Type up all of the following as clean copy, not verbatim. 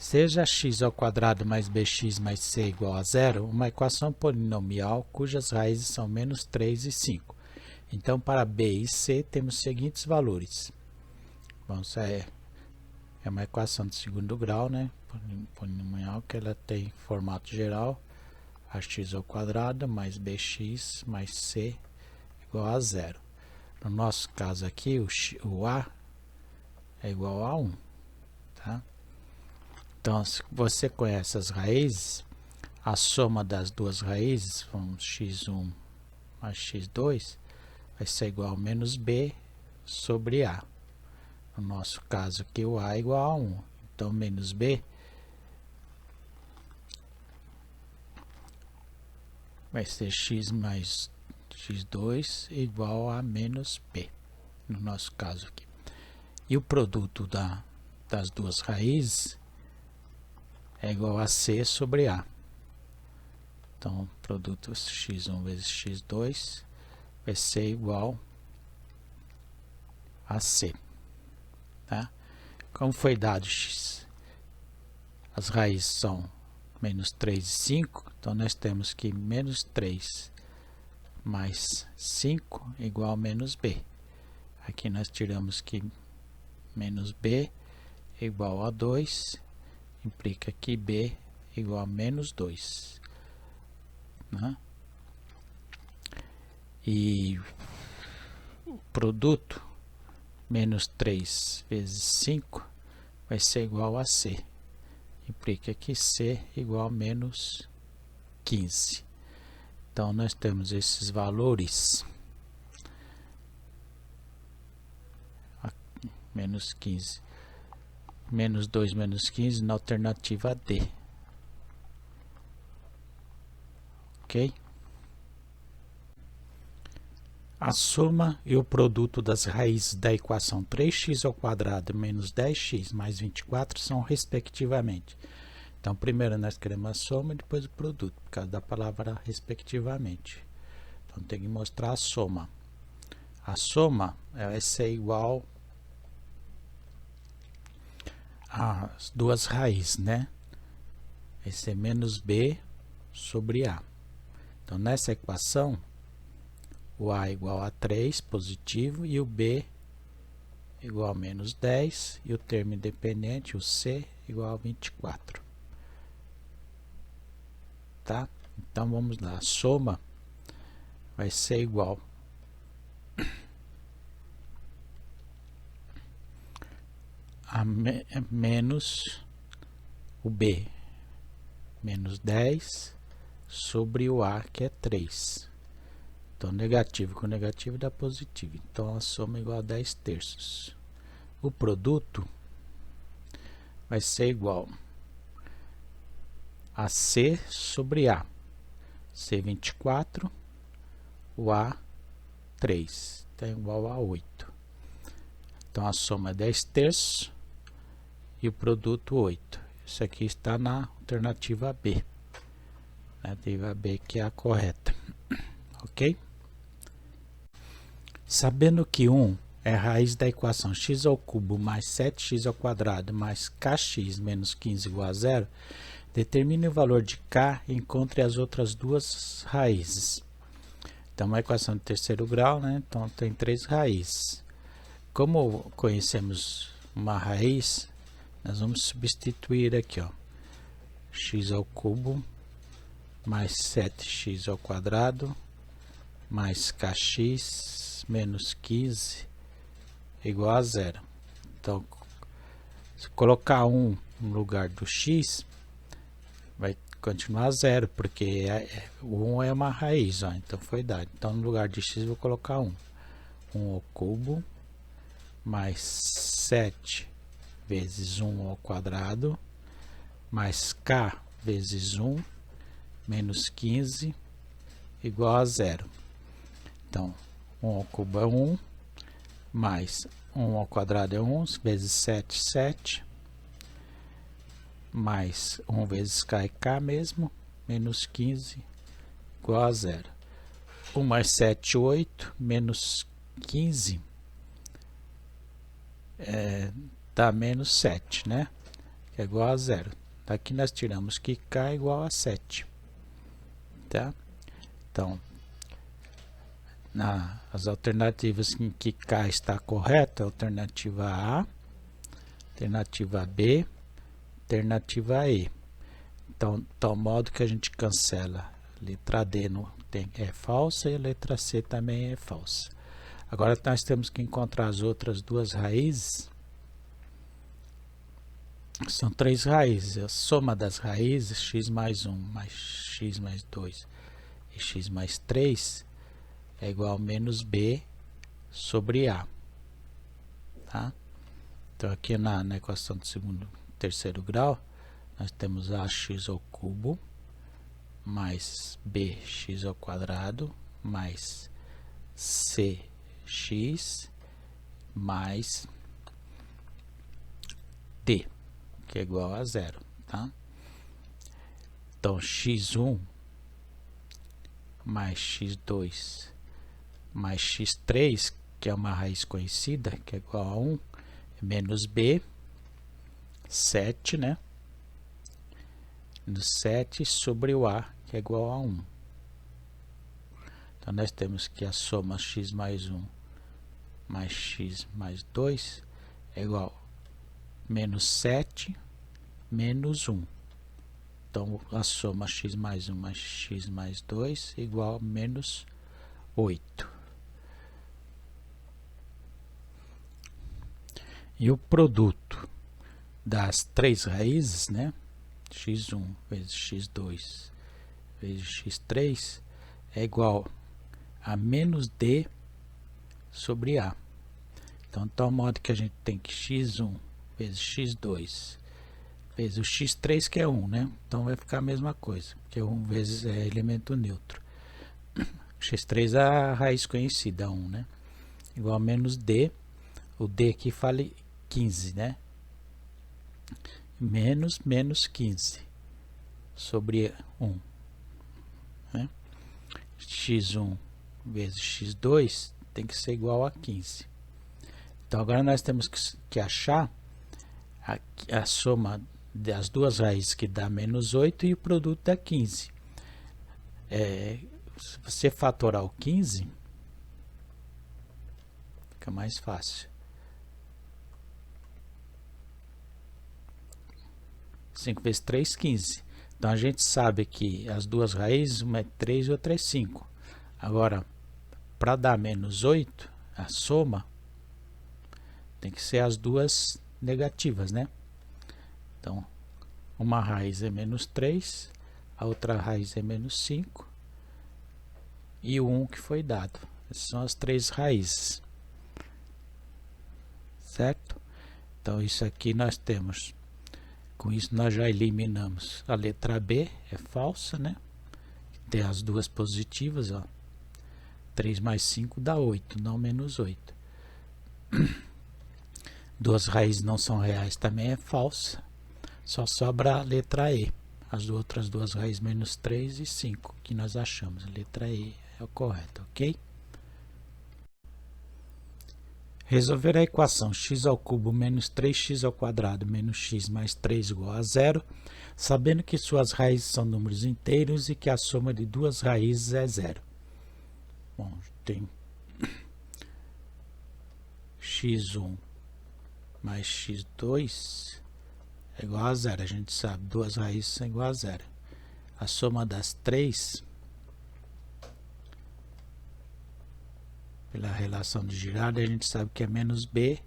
Seja x ao quadrado mais bx mais c igual a zero, uma equação polinomial cujas raízes são menos 3 e 5. Então, para b e c, temos os seguintes valores. Bom, isso é uma equação de segundo grau, né? Polinomial, que ela tem formato geral, ax ao quadrado mais bx mais c igual a zero. No nosso caso aqui, o a é igual a 1, tá? Então, se você conhece as raízes, a soma das duas raízes, vamos, x1 mais x2, vai ser igual a menos b sobre a. No nosso caso aqui, o a é igual a 1. Então, menos b vai ser x mais x2 igual a menos b, no nosso caso aqui. E o produto das duas raízes é igual a c sobre a. Então, produto x1 vezes x2 vai ser igual a c. Tá? Como foi dado x, as raízes são menos 3 e 5, então nós temos que menos 3 mais 5 igual a menos b. Aqui nós tiramos que menos b igual a 2, implica que b igual a menos 2. Né? E o produto, menos 3 vezes 5, vai ser igual a c. Implica que c igual a menos 15. Então, nós temos esses valores, menos 15, menos 2, menos 15, na alternativa D. Ok? A soma e o produto das raízes da equação 3x ao quadrado menos 10x mais 24 são respectivamente. Então, primeiro nós queremos a soma e depois o produto, por causa da palavra respectivamente. Então, tem que mostrar a soma. A soma vai ser igual às duas raízes, né? Vai ser menos b sobre a. Então, nessa equação, o a é igual a 3, positivo, e o b igual a menos 10, e o termo independente, o c, igual a 24. Tá? Então, vamos lá. A soma vai ser igual a menos o b, menos 10, sobre o a, que é 3. Então, negativo com negativo dá positivo. Então, a soma é igual a 10 terços. O produto vai ser igual a c sobre a. c 24, o a 3. Então, é igual a 8. Então, a soma é 10 terços e o produto 8. Isso aqui está na alternativa B. Alternativa B, que é a correta. Ok? Sabendo que 1 é a raiz da equação x ao cubo mais 7x ao quadrado mais kx menos 15 igual a zero, determine o valor de k e encontre as outras duas raízes. Então, uma equação de terceiro grau, né? Então, tem 3 raízes. Como conhecemos uma raiz, nós vamos substituir aqui, ó, x ao cubo mais 7x ao quadrado mais kx menos 15 igual a zero. Então, se colocar 1 no lugar do x, vai continuar zero, porque o 1 é uma raiz, ó, então foi dado. Então, no lugar de x, vou colocar 1. 1 ao cubo mais 7 vezes 1 ao quadrado mais k vezes 1 menos 15 igual a zero. Então, 1 ao cubo é 1, mais 1 ao quadrado é 1, vezes 7, 7, mais 1 vezes k é k mesmo, menos 15 igual a zero. 1 mais 7, 8, menos 15 dá menos 7, né? que é igual a 0. Daqui nós tiramos que k é igual a 7. Tá? Então, as alternativas em que k está correta, alternativa A, alternativa B, alternativa E. Então, tal modo que a gente cancela a letra D é falsa e a letra C também é falsa. Agora nós temos que encontrar as outras duas raízes. São 3 raízes. A soma das raízes, x mais 1 mais x mais 2 e x mais 3 é igual a menos b sobre a. Tá? Então aqui na equação do terceiro grau, nós temos ax ao cubo mais bx ao quadrado mais cx mais d, que é igual a 0. Tá? Então x1 mais x2 mais x3, que é uma raiz conhecida, que é igual a 1, menos b, 7, né? Menos 7 sobre o a, que é igual a 1. Então, nós temos que a soma x mais 1 mais x mais 2 é igual a menos 7 menos 1. Então, a soma x mais 1 mais x mais 2 é igual a menos 8. E o produto das 3 raízes, né? x1 vezes x2 vezes x3 é igual a menos d sobre a. Então, de tal modo que a gente tem que x1 vezes x2 vezes o x3, que é 1, né? Então, vai ficar a mesma coisa, porque 1 vezes é elemento neutro. x3 é a raiz conhecida, 1, né? Igual a menos d, o d aqui vale 15, né? Menos 15 sobre 1. Né? x1 vezes x2 tem que ser igual a 15. Então, agora nós temos que achar a soma das duas raízes, que dá menos 8, e o produto dá 15. Se você fatorar o 15, fica mais fácil. 5 vezes 3, 15. Então, a gente sabe que as duas raízes, uma é 3 e outra é 5. Agora, para dar menos 8, a soma tem que ser as duas negativas, né? Então, uma raiz é menos 3, a outra raiz é menos 5 e o 1 que foi dado. Essas são as 3 raízes. Certo? Então, isso aqui nós temos. Com isso, nós já eliminamos a letra B, é falsa, né? Tem as duas positivas, ó. 3 mais 5 dá 8, não menos 8. Duas raízes não são reais, também é falsa. Só sobra a letra E. As outras duas raízes, menos 3 e 5, que nós achamos. A letra E é o correto, ok? Resolver a equação x ao cubo menos 3x ao quadrado menos x mais 3 igual a 0, sabendo que suas raízes são números inteiros e que a soma de duas raízes é 0. Bom, tem x1 mais x2 é igual a 0. A gente sabe, duas raízes são igual a 0. A soma das 3, pela relação de Girard, a gente sabe que é menos b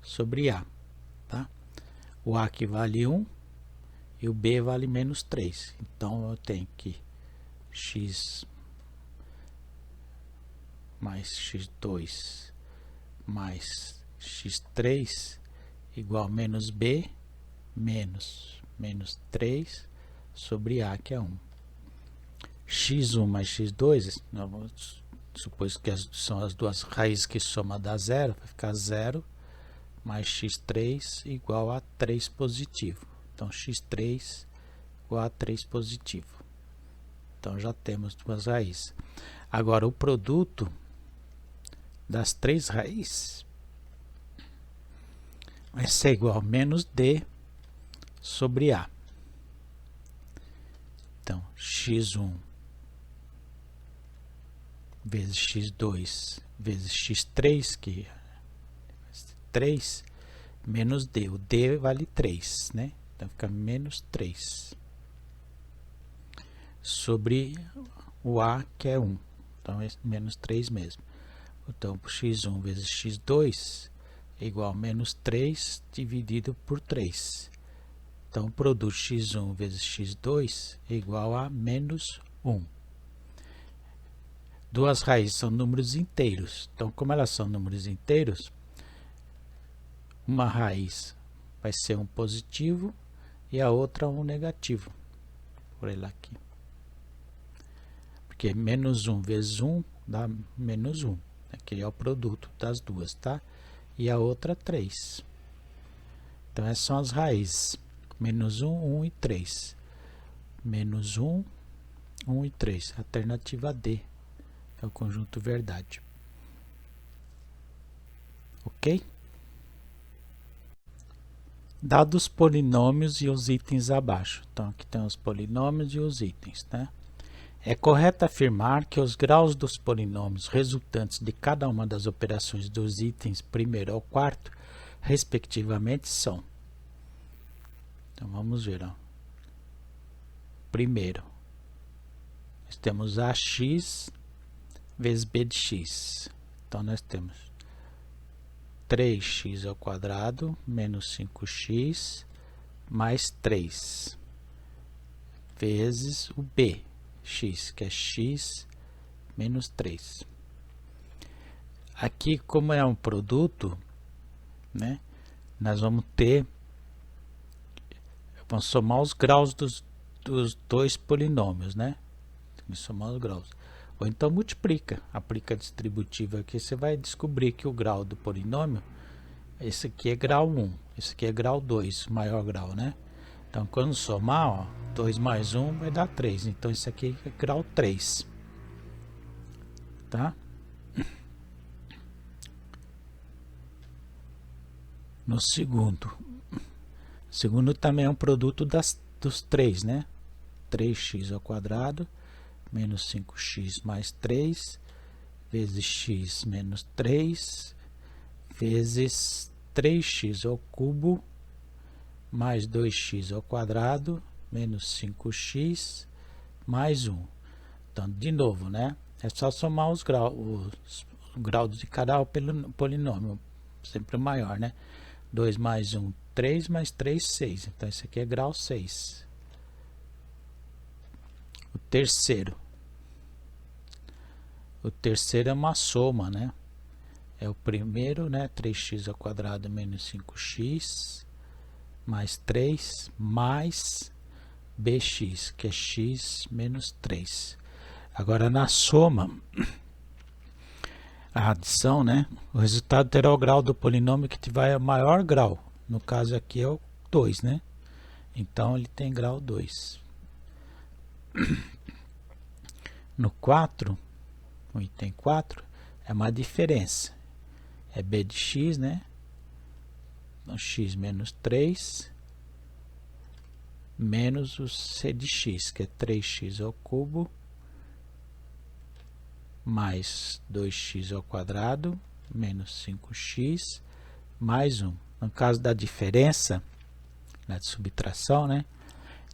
sobre a. Tá? O a que vale 1 e o b vale menos 3. Então, eu tenho que x mais x2 mais x3 igual a menos b menos 3 sobre a, que é 1. x1 mais x2, nós vamos supor que são as duas raízes que soma dá 0, vai ficar 0 mais x3 igual a 3 positivo. Então, x3 igual a 3 positivo. Então, já temos duas raízes. Agora, o produto das 3 raízes vai ser igual a menos d sobre A. Então, x1 vezes x2 vezes x3, que é 3, menos D. O D vale 3, né? Então, fica menos 3. Sobre o A, que é 1. Então, é menos 3 mesmo. Então, x1 vezes x2 é igual a menos 3 dividido por 3. Então, o produto x1 vezes x2 é igual a menos 1. Duas raízes são números inteiros. Então, como elas são números inteiros, uma raiz vai ser um positivo e a outra um negativo. Por ele aqui. Porque menos 1 vezes 1 dá menos 1. Aqui é o produto das duas, tá? E a outra 3. Então, essas são as raízes. Menos 1, 1 e 3. Menos 1, 1 e 3. Alternativa D. É o conjunto verdade. Ok? Dados os polinômios e os itens abaixo. Então, aqui tem os polinômios e os itens, né? É correto afirmar que os graus dos polinômios resultantes de cada uma das operações dos itens primeiro ao quarto, respectivamente, são. Então, vamos ver. Ó. Primeiro, nós temos AX vezes B de x. Então, nós temos 3x ao quadrado menos 5x mais 3 vezes o b, x, que é x menos 3. Aqui, como é um produto, né, nós vamos somar os graus dos dois polinômios, né? Tem que somar os graus. Ou então multiplica, aplica a distributiva aqui, você vai descobrir que o grau do polinômio, esse aqui é grau 1, esse aqui é grau 2, maior grau, né? Então, quando somar, ó, 2 mais 1 vai dar 3, então esse aqui é grau 3, tá? No segundo também é um produto dos 3, né? 3x ao quadrado menos 5x mais 3 vezes x menos 3 vezes 3x ao cubo mais 2x ao quadrado menos 5x mais 1. Então, de novo, né? É só somar os graus de cada polinômio, sempre o maior, né? 2 mais 1, 3 mais 3, 6. Então, esse aqui é grau 6. O terceiro é uma soma, né? É o primeiro, né? 3x ao quadrado menos 5x mais 3 mais bx, que é x menos 3. Agora, na soma, a adição, né? O resultado terá o grau do polinômio que tiver o maior grau. No caso aqui é o 2, né? Então, ele tem grau 2. No 4, o item 4, é uma diferença. É b de x, né? Então, x menos 3 menos o c de x, que é 3x ao cubo mais 2x ao quadrado menos 5x mais 1. No caso da diferença, de subtração, né?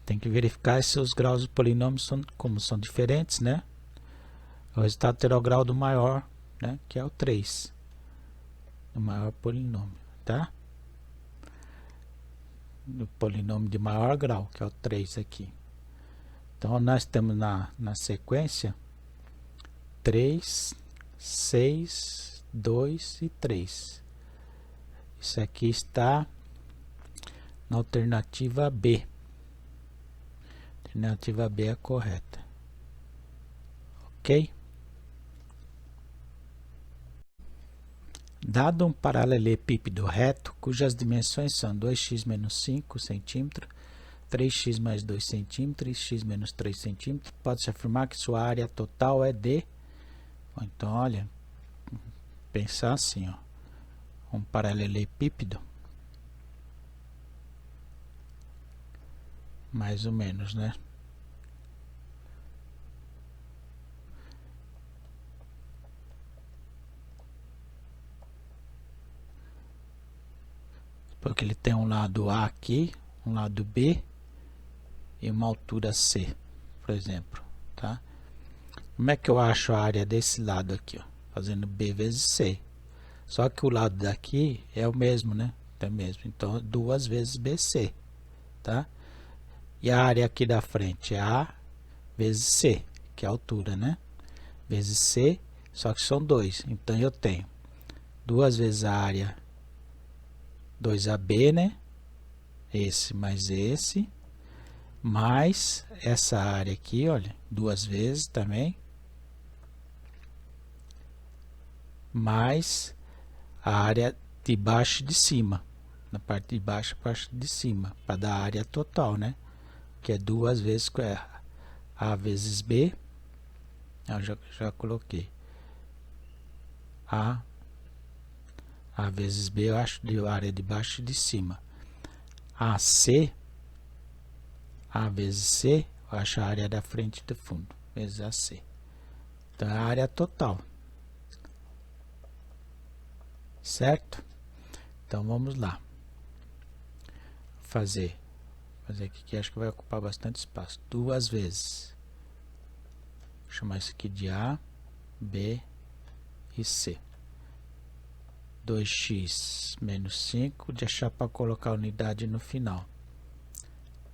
Tem que verificar se os graus do polinômio como são diferentes, né? O resultado terá o grau do maior, né? Que é o 3. O maior polinômio, tá? O polinômio de maior grau, que é o 3 aqui. Então, nós temos na sequência 3, 6, 2 e 3. Isso aqui está na alternativa B. A alternativa B é a correta. Ok? Dado um paralelepípedo reto, cujas dimensões são 2x menos 5 centímetros, 3x mais 2 centímetros e x menos 3 centímetros, pode-se afirmar que sua área total é de... Então, olha, pensar assim, ó, um paralelepípedo mais ou menos, né? Porque ele tem um lado A aqui, um lado B e uma altura C, por exemplo, tá? Como é que eu acho a área desse lado aqui, ó? Fazendo B vezes C. Só que o lado daqui é o mesmo, né? É mesmo. Então, 2 vezes BC, tá? E a área aqui da frente é A vezes C, que é a altura, né? Vezes C, só que são 2. Então, eu tenho 2 vezes a área 2AB, né? Esse mais esse, mais essa área aqui, olha, 2 vezes também, mais a área de baixo e de cima, na parte de baixo e parte de cima, para dar a área total, né? Que é 2 vezes A vezes B, eu já coloquei, A vezes B, eu acho de área de baixo e de cima, AC, A vezes C, eu acho a área da frente e do fundo, vezes AC. Então, é a área total. Certo? Então, vamos lá. Fazer aqui que acho que vai ocupar bastante espaço. 2 vezes. Vou chamar isso aqui de A, B e C. 2x menos 5, deixar para colocar a unidade no final.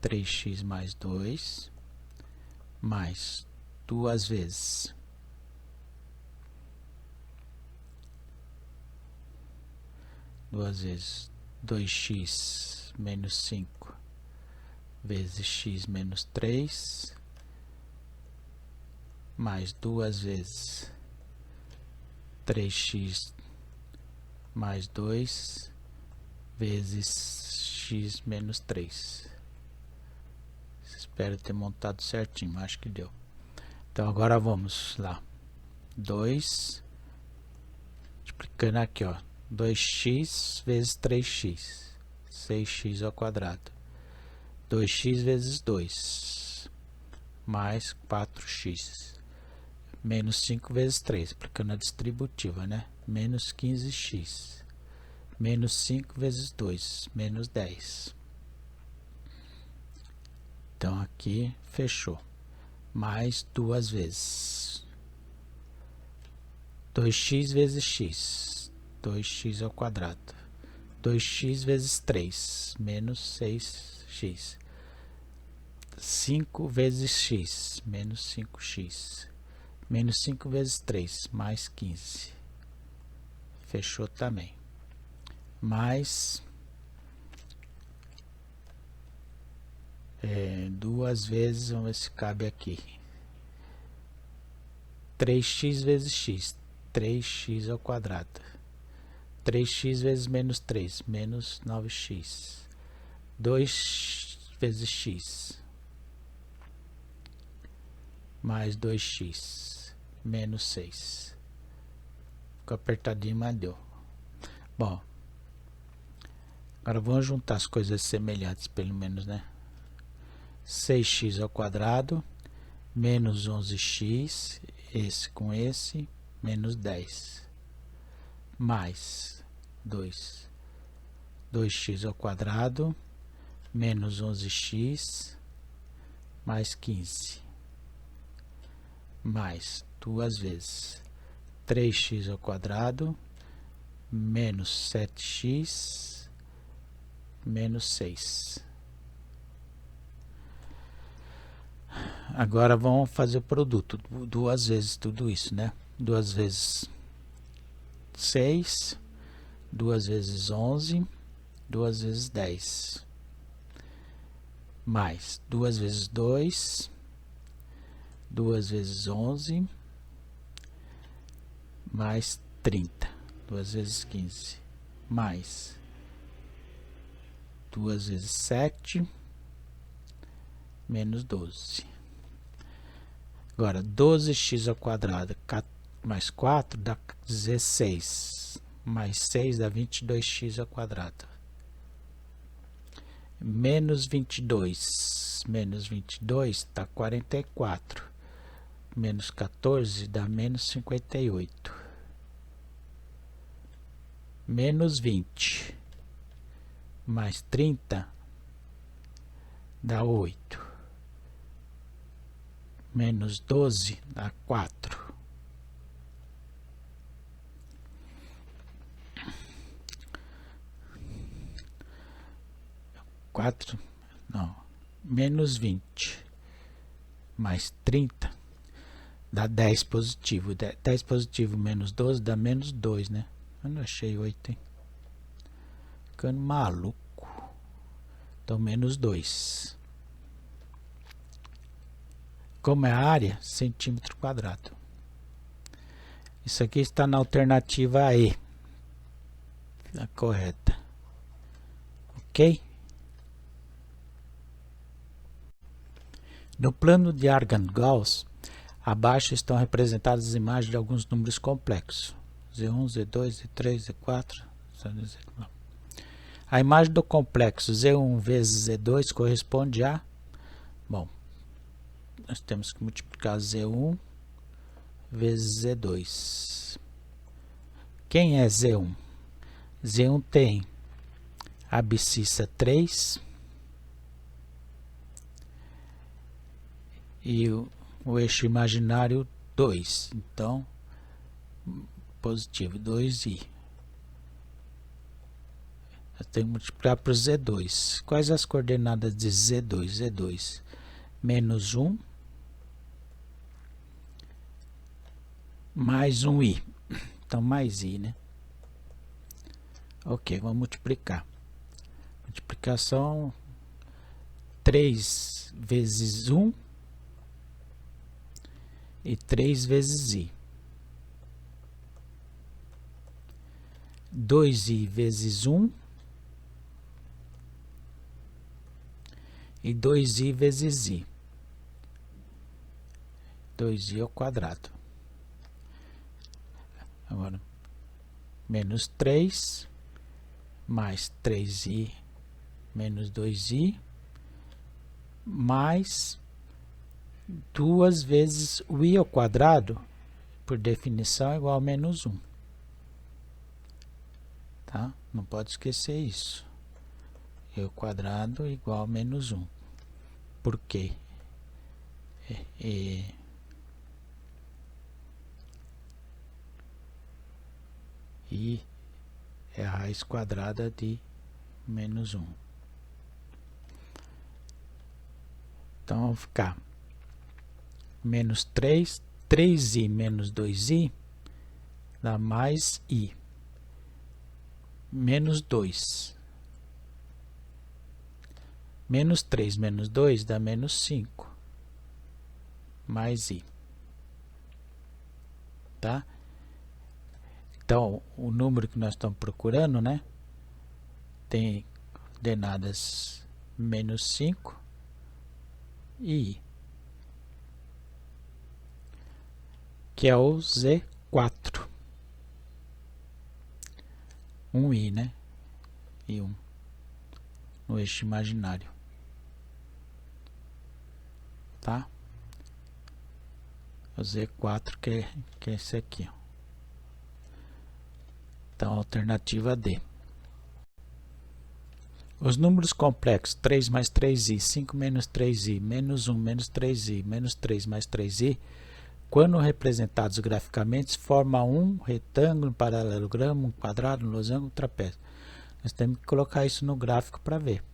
3x mais 2, mais 2 vezes 2x menos 5 vezes x menos 3, mais 2 vezes 3x mais 2 vezes x menos 3. Espero ter montado certinho, acho que deu. Então, agora vamos lá. 2, multiplicando aqui, ó. 2x vezes 3x, 6x ao quadrado. 2x vezes 2, mais 4x. Menos 5 vezes 3, aplicando a distributiva, né? Menos 15x. Menos 5 vezes 2, menos 10. Então, aqui fechou. Mais 2 vezes. 2x vezes x, 2x ao quadrado. 2x vezes 3, menos 6x. 5 vezes x, menos 5x. Menos 5 vezes 3, mais 15. Fechou também. Mais 2 vezes, vamos ver se cabe aqui. 3x vezes x, 3x ao quadrado. 3x vezes menos 3, menos 9x. 2 vezes x, mais 2x, menos 6. Ficou apertadinho, mas deu. Bom, agora vamos juntar as coisas semelhantes, pelo menos, né? 6x ao quadrado, menos 11x, esse com esse, menos 10. Mais 2x ao quadrado, menos 11x, mais 15. Mais 2 vezes 3x ao quadrado, menos 7x, menos 6. Agora vamos fazer o produto, 2 vezes tudo isso, né? 2 vezes 6, 2 vezes 11, 2 vezes 10. Mais 2 vezes 2, 2 vezes 11, mais 30, 2 vezes 15, mais 2 vezes 7, menos 12. Agora, 12x ao quadrado mais 4 dá 16, mais 6 dá 22x ao quadrado. Menos 22 10 menos 22 dá 44. Menos 14 dá menos 58. Menos 20 mais 30 dá 8. Menos 12 dá 4. Menos 20 mais 30 dá 10 positivo. 10 positivo menos 12 dá menos 2, né? Eu não achei 8, hein? Ficando maluco. Então, menos 2. Como é a área? Centímetro quadrado. Isso aqui está na alternativa E. A correta. Ok? No plano de Argand-Gauss, abaixo estão representadas as imagens de alguns números complexos. Z1, Z2, Z3, Z4. A imagem do complexo Z1 vezes Z2 corresponde a... Bom, nós temos que multiplicar Z1 vezes Z2. Quem é Z1? Z1 tem a abscissa 3 e o eixo imaginário 2. Então, positivo 2i. Eu tenho que multiplicar por Z2. Quais as coordenadas de Z2? Z2 menos 1 mais 1i. Então, mais i, né? Ok, vamos multiplicar. Multiplicação 3 vezes 1 e 3 vezes i. 2i vezes 1 e 2i vezes i. 2i ao quadrado. Agora, menos 3 mais 3i menos 2i mais 2 vezes o i ao quadrado, por definição, é igual a menos 1. Tá? Não pode esquecer isso. I ao quadrado é igual a menos 1. Por quê? I é a raiz quadrada de menos 1. Então, vai ficar menos 3, 3i menos 2i dá mais i. Menos 2. Menos 3 menos 2 dá menos 5. Mais i. Tá? Então, o número que nós estamos procurando, né? Tem coordenadas menos 5 e i, que é o Z4. 1i, né? E 1 no eixo imaginário. Tá? O Z4 que é esse aqui, ó. Então, alternativa D. Os números complexos 3 mais 3i, 5 menos 3i, menos 1 menos 3i, menos 3 mais 3i, quando representados graficamente, formam um retângulo, um paralelogramo, um quadrado, um losango, um trapézio. Nós temos que colocar isso no gráfico para ver.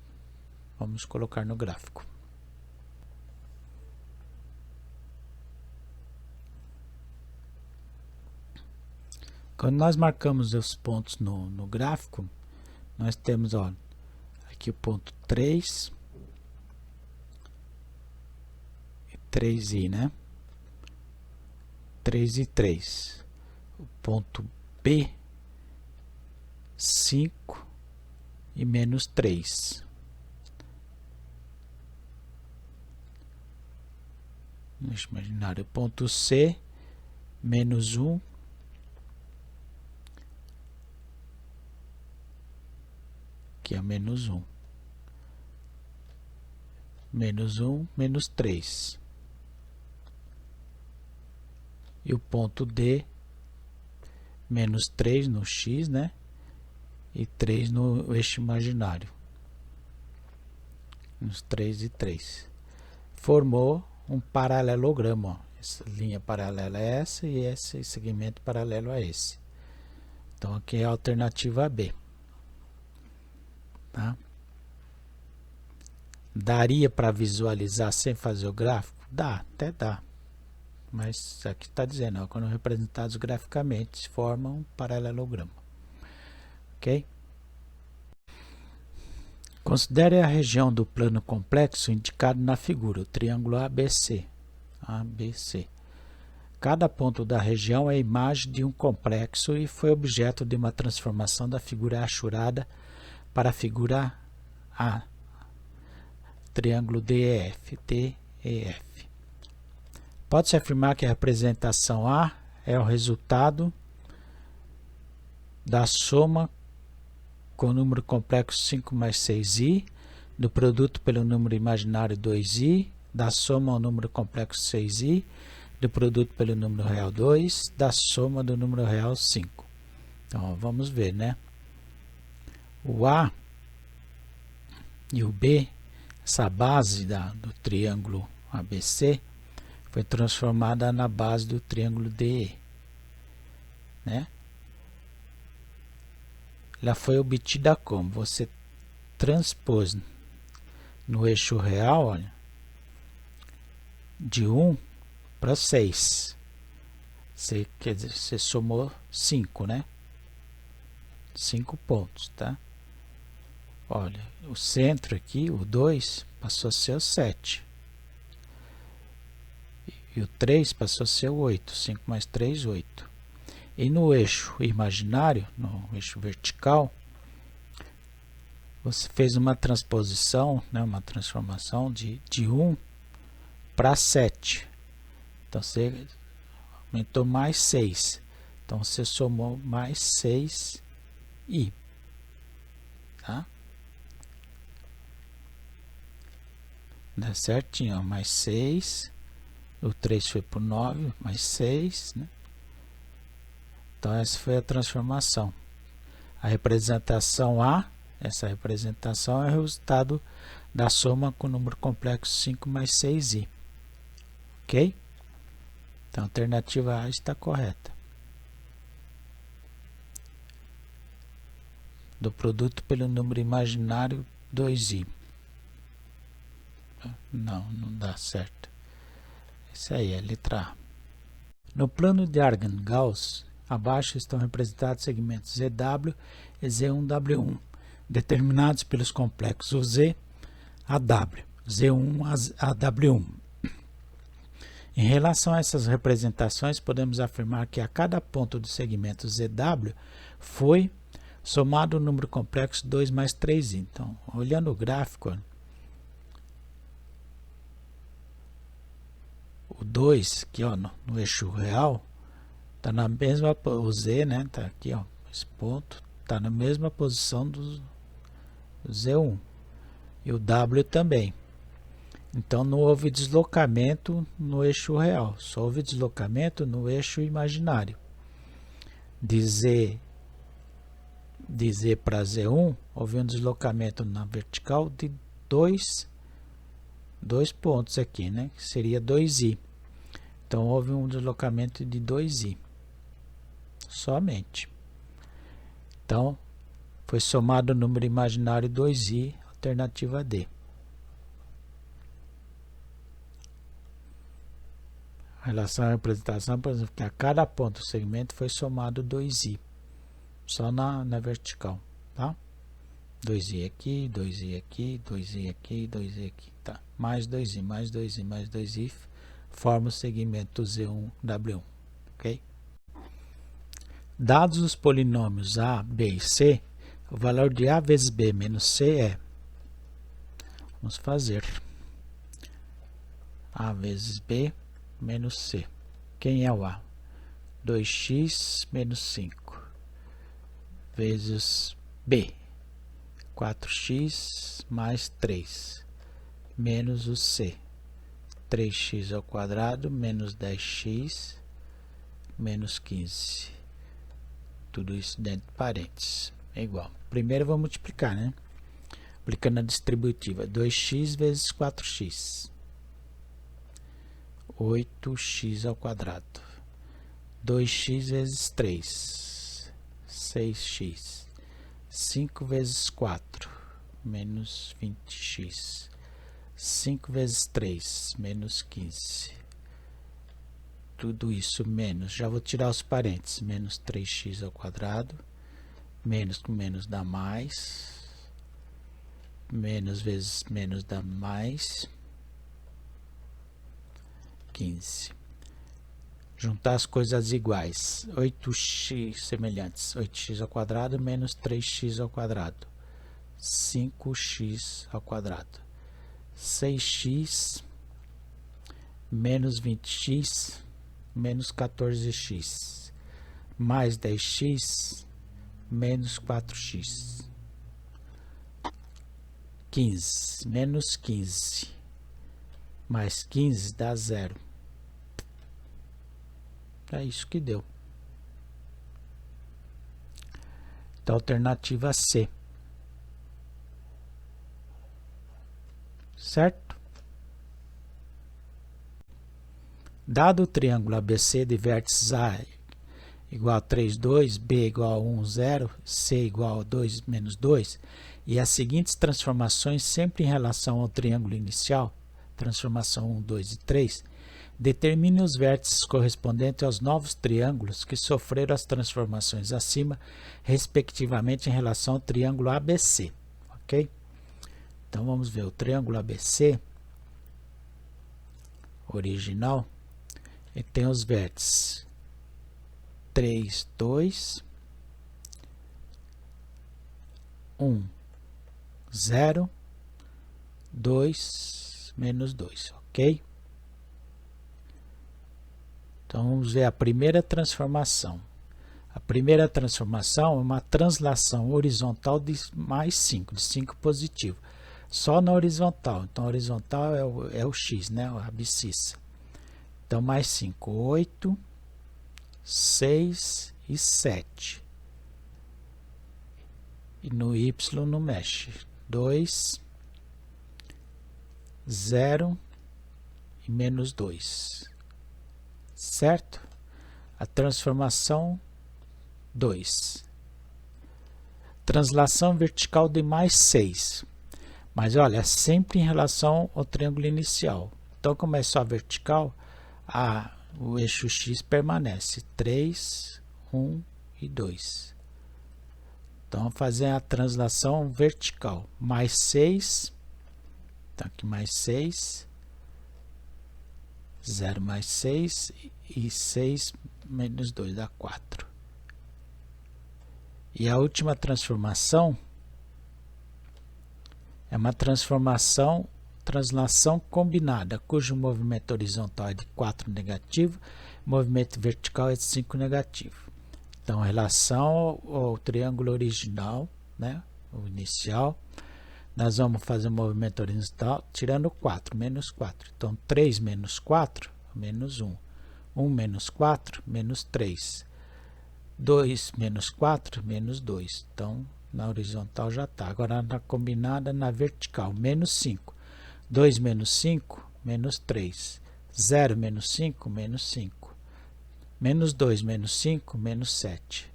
Vamos colocar no gráfico. Quando nós marcamos os pontos no gráfico, nós temos, ó, aqui o ponto 3 e 3i, né? 3 e 3. O ponto B, 5 e menos 3. Deixa eu imaginar. O ponto C, menos 1. Aqui é menos 1. menos 1, menos 3. E o ponto D, menos 3 no x, né? E 3 no eixo imaginário. Menos 3 e 3. Formou um paralelogramo, ó. Essa linha paralela é essa e esse segmento paralelo a esse. Então aqui é a alternativa B. Tá? Daria para visualizar sem fazer o gráfico? Dá, até dá. Mas aqui está dizendo, ó, quando representados graficamente, formam um paralelogramo. Ok? Considere a região do plano complexo indicado na figura, o triângulo ABC. ABC. Cada ponto da região é a imagem de um complexo e foi objeto de uma transformação da figura achurada para a figura A. Triângulo DEF. DEF. Pode-se afirmar que a representação A é o resultado da soma com o número complexo 5 mais 6i, do produto pelo número imaginário 2i, da soma ao número complexo 6i, do produto pelo número real 2, da soma do número real 5. Então, ó, vamos ver, né? O A e o B, essa base do triângulo ABC, foi transformada na base do triângulo DE, né? Ela foi obtida como? Você transpôs no eixo real, olha, de 1 para 6. Quer dizer, você somou 5, né? 5 pontos, tá? Olha, o centro aqui, o 2, passou a ser o 7. E o 3 passou a ser o 8. 5 mais 3, 8. E no eixo imaginário, no eixo vertical, você fez uma transposição, né, uma transformação de 1 para 7. Então, você aumentou mais 6. Então, você somou mais 6i. Tá? Dá certinho, ó, mais 6. O 3 foi para o 9, mais 6, né? Então, essa foi a transformação. A representação A, essa representação é o resultado da soma com o número complexo 5 mais 6i. Ok? Então, a alternativa A está correta. Do produto pelo número imaginário 2i. Não dá certo. Isso aí é a letra A. No plano de Argand-Gauss, abaixo estão representados segmentos ZW e Z1W1, determinados pelos complexos Z a W, Z1 a W1. Em relação a essas representações, podemos afirmar que a cada ponto do segmento ZW foi somado o número complexo 2 mais 3i. Então, olhando o gráfico, o 2, aqui ó, no eixo real, está na mesma, o Z, né, está aqui, ó, esse ponto, está na mesma posição do Z1. E o W também. Então, não houve deslocamento no eixo real, só houve deslocamento no eixo imaginário. De Z para Z1, houve um deslocamento na vertical de dois pontos aqui, né? Que seria 2i. Então, houve um deslocamento de 2i. Somente. Então, foi somado o número imaginário 2i, alternativa D. A relação à representação, por exemplo, que a cada ponto do segmento foi somado 2i. Só na vertical, tá? 2i aqui, 2i aqui, 2i aqui, 2i aqui, tá? Mais 2i, mais 2i, mais 2i, forma o segmento Z1W1, ok? Dados os polinômios A, B e C, o valor de A vezes B menos C é, vamos fazer, A vezes B menos C. Quem é o A? 2x menos 5 vezes B, 4x mais 3. menos o C. 3x ao quadrado menos 10x menos 15. Tudo isso dentro de parênteses. É igual. Primeiro eu vou multiplicar, né? Aplicando a distributiva. 2x vezes 4x. 8x ao quadrado. 2x vezes 3. 6x. 5 vezes 4. Menos 20x. 5 vezes 3. Menos 15. Tudo isso menos. Já vou tirar os parênteses. Menos 3x ao quadrado. Menos com menos dá mais. Menos vezes menos dá mais. 15. Juntar as coisas iguais. 8x semelhantes. 8x ao quadrado menos 3x ao quadrado. 5x ao quadrado. 6x menos 20x menos 14x. Mais 10x menos 4x. 15. Menos 15. Mais 15 dá 0. É isso que deu. Então, alternativa C. Certo? Dado o triângulo ABC de vértices A igual a 3, 2, B igual a 1, 0, C igual a 2, menos 2, e as seguintes transformações sempre em relação ao triângulo inicial, transformação 1, 2 e 3, determine os vértices correspondentes aos novos triângulos que sofreram as transformações acima, respectivamente em relação ao triângulo ABC. Ok? Então vamos ver o triângulo ABC original. Ele tem os vértices 3, 2, 1, 0, 2, menos 2, ok? Então, vamos ver a primeira transformação. A primeira transformação é uma translação horizontal de mais 5, de 5 positivo. Só na horizontal. Então, a horizontal é o x, né? A abscissa. Então, mais 5, 8, 6 e 7. E no y não mexe. 2, 0 e menos 2. Certo? A transformação 2. Translação vertical de mais 6. Mas olha, sempre em relação ao triângulo inicial. Então, como é só vertical, o eixo x permanece 3, 1 e 2. Então, vamos fazer a translação vertical. Mais 6. Então, aqui mais 6. 0 mais 6 e 6 menos 2 dá 4. E a última transformação é uma translação combinada, cujo movimento horizontal é de 4 negativo, movimento vertical é de 5 negativo. Então, em relação ao triângulo original, né, o inicial, nós vamos fazer o movimento horizontal tirando 4, menos 4. Então, 3 menos 4, menos 1. 1 menos 4, menos 3. 2 menos 4, menos 2. Então, na horizontal já está. Agora, na combinada, na vertical, menos 5. 2 menos 5, menos 3. 0 menos 5, menos 5. Menos 2 menos 5, menos 7.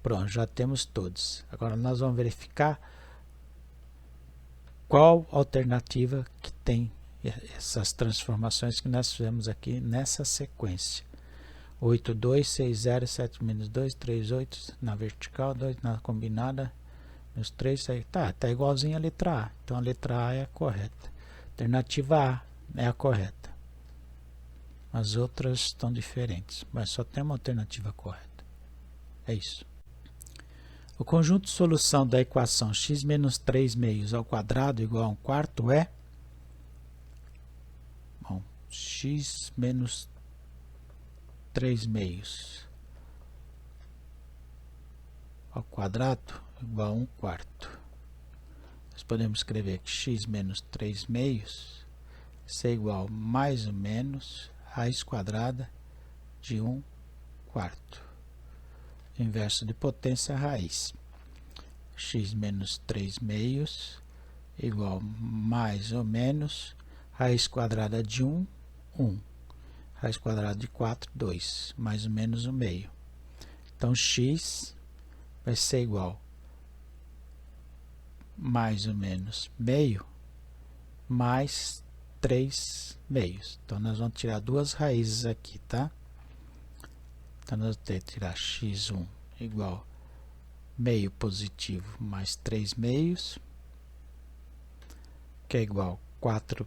Pronto, já temos todos. Agora, nós vamos verificar qual alternativa que tem essas transformações que nós fizemos aqui nessa sequência. 8, 2, 6, 0, 7, menos 2, 3, 8 na vertical, 2 na combinada, menos 3, aí tá igualzinho a letra A. Então a letra A é a correta. Alternativa A é a correta. As outras estão diferentes, mas só tem uma alternativa correta. É isso. O conjunto de solução da equação x menos 3 meios ao quadrado igual a 1/4 é x menos 3 meios ao quadrado igual a 1/4. nós podemos escrever que x menos 3 meios é igual mais ou menos raiz quadrada de 1 quarto. Inverso de potência raiz. X menos 3 meios igual mais ou menos raiz quadrada de 1, 1. Raiz quadrada de 4, 2. Mais ou menos o meio. Então, x vai ser igual mais ou menos meio mais 3 meios. Então, nós vamos tirar duas raízes aqui, tá? Então, nós vamos ter que tirar x1 igual meio positivo mais 3 meios, que é igual a 4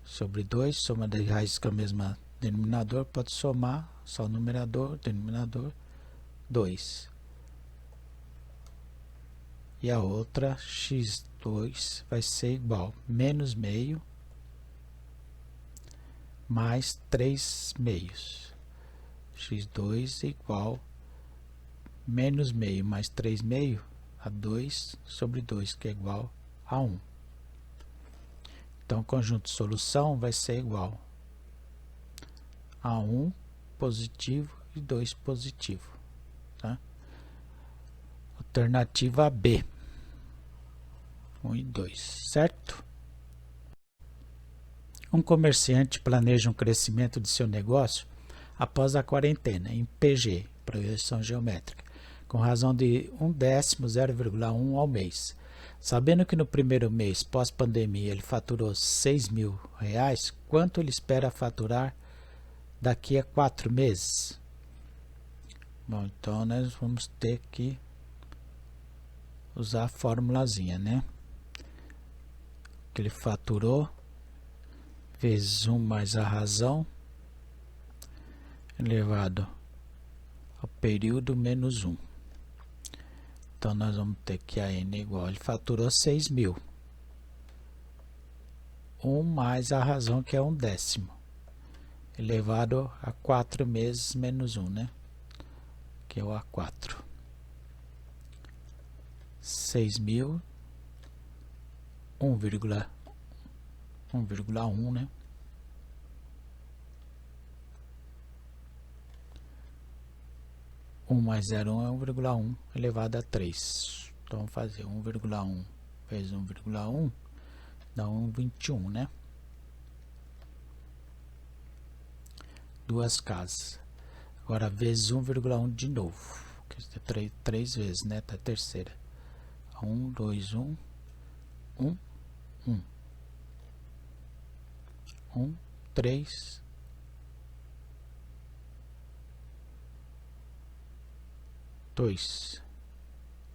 sobre 2, soma de raízes com a mesma denominador, pode somar só o numerador, denominador, 2. E a outra, x2, vai ser igual menos meio mais 3 meios. X2 igual menos meio mais 3 meio a 2 sobre 2, que é igual a 1. Então, o conjunto de solução vai ser igual a 1 positivo e 2 positivo. Tá? Alternativa B. 1 e 2, certo? Um comerciante planeja um crescimento de seu negócio após a quarentena, em PG, projeção geométrica, com razão de 1/10, 0,1 ao mês. Sabendo que no primeiro mês pós-pandemia ele faturou R$6.000, quanto ele espera faturar daqui a 4 meses? Bom, então nós vamos ter que usar a formulazinha, né? Que ele faturou vezes 1 mais a razão elevado ao período menos 1. Então, nós vamos ter que a n igual, ele faturou 6.000. 1 mais a razão, que é 1/10, elevado a 4 meses menos 1, né? Que é o A4. 6.000, 1,1, né? Mais 0,1 é 1,1 elevado a 3. Então, vamos fazer 1,1 vezes 1,1 dá 1,21, né? Duas casas. Agora, vezes 1,1 de novo. Que é 3 vezes, né? Tá a terceira. 1, 2, 1, 1, 1. 1, 3, 2.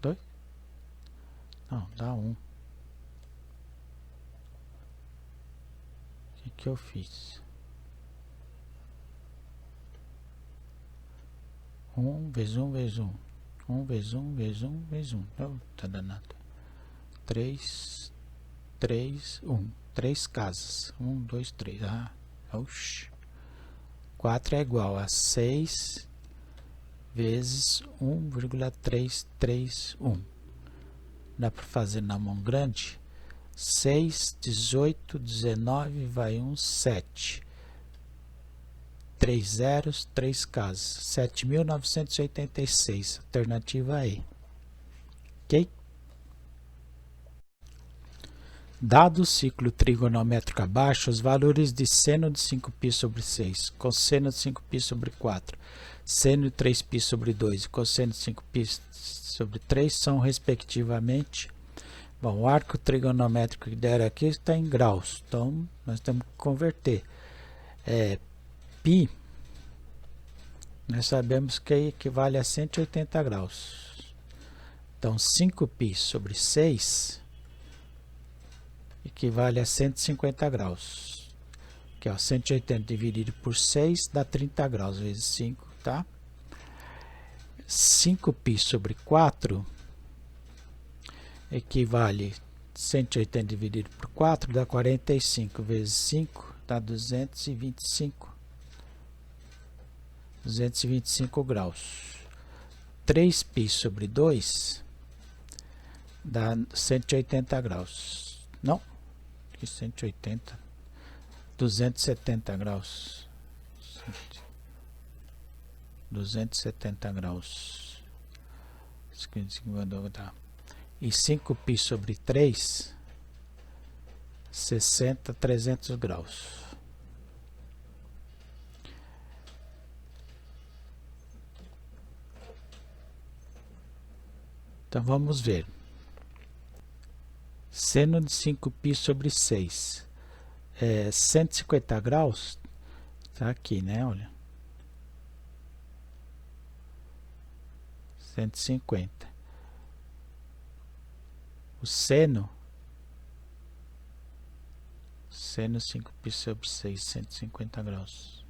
2? Não, dá 1. O que eu fiz? 1 vezes 1 vezes 1. 1 vezes 1 vezes 1 vezes 1. Não, tá danado. 3, 3, 1. 3 casas. 1, 2, 3. Ah, oxi. 4 é igual a 6 vezes 1,331. Dá para fazer na mão grande? 6, 18, 19, vai 1, 7. 3 zeros, 3 casas. 7.986, alternativa E. Ok? Dado o ciclo trigonométrico abaixo, os valores de seno de 5π sobre 6, cosseno de 5π sobre 4, seno de 3π sobre 2 e cosseno de 5π sobre 3 são, respectivamente, bom, o arco trigonométrico que deram aqui está em graus, então nós temos que converter. Π, nós sabemos que equivale a 180 graus. Então, 5π sobre 6 equivale a 150 graus. Aqui, ó, 180 dividido por 6 dá 30 graus vezes 5, tá? 5π sobre 4 equivale 180 dividido por 4 dá 45 vezes 5 dá 225. 225 graus. 3π sobre 2 dá 180 graus. Não, que 180, 270 graus. 270 graus. E 5π sobre 3, 60, 300 graus. Então vamos ver. Seno de 5π sobre 6 é 150 graus. Tá aqui, né? Olha. 150. O seno 5π sobre 6, 150 graus.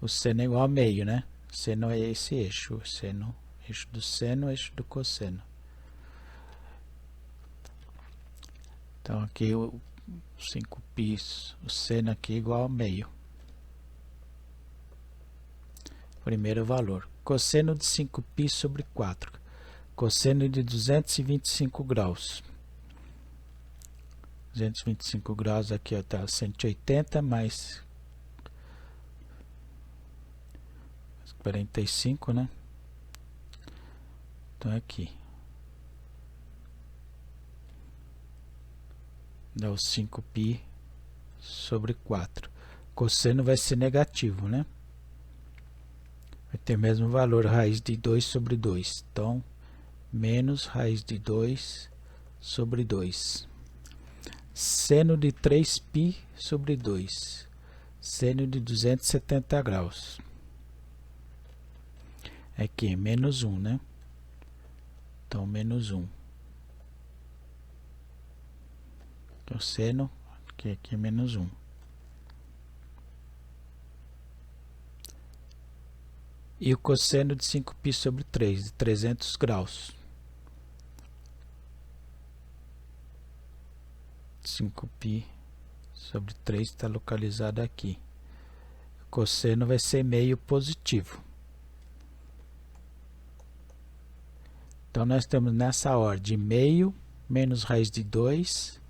O seno é igual a meio, né? O seno é esse eixo. O seno, eixo do seno, eixo do cosseno. Então aqui o 5π, o seno aqui é igual a meio. Primeiro valor. Cosseno de 5π sobre 4. Cosseno de 225 graus. 225 graus aqui está 180 mais 45, né? Então aqui dá o 5π sobre 4. Cosseno vai ser negativo, né? Vai ter o mesmo valor, raiz de 2 sobre 2. Então, menos raiz de 2 sobre 2. Seno de 3π sobre 2. Seno de 270 graus. Aqui, menos 1, né? Então, menos 1. Então, seno, aqui é menos 1. E o cosseno de 5π sobre 3, de 300 graus. 5π sobre 3 está localizado aqui. O cosseno vai ser meio positivo. Então, nós temos nessa ordem meio menos raiz de 2,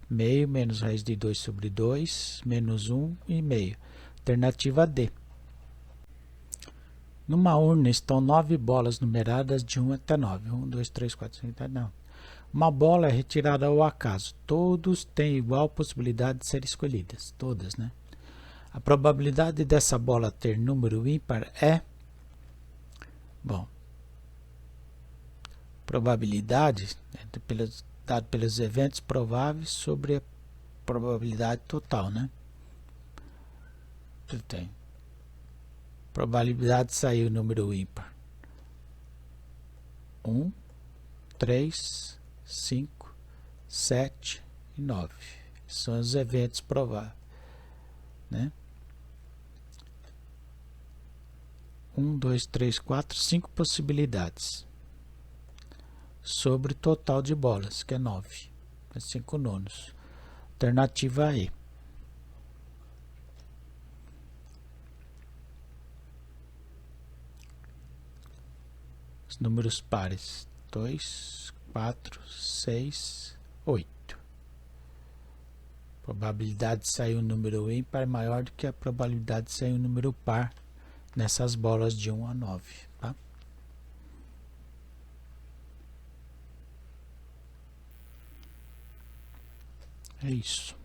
meio menos raiz de 2 sobre 2, menos 1 e meio. Alternativa D. Numa urna estão 9 bolas numeradas de 1 até 9. 1, 2, 3, 4, 5, 6, não. Uma bola é retirada ao acaso. Todos têm igual possibilidade de ser escolhidas. Todas, né? A probabilidade dessa bola ter número ímpar é... Bom, probabilidade é dado pelos eventos prováveis sobre a probabilidade total, né? Tem. Probabilidade de sair o número ímpar. 1, 3, 5, 7 e 9. São os eventos prováveis, né? 1, 2, 3, 4, 5 possibilidades sobre o total de bolas, que é 9. É 5 nonos. Alternativa E. Os números pares: 2, 4, 6, 8. Probabilidade de sair um número ímpar é maior do que a probabilidade de sair um número par nessas bolas de 1 a 9. Tá? É isso.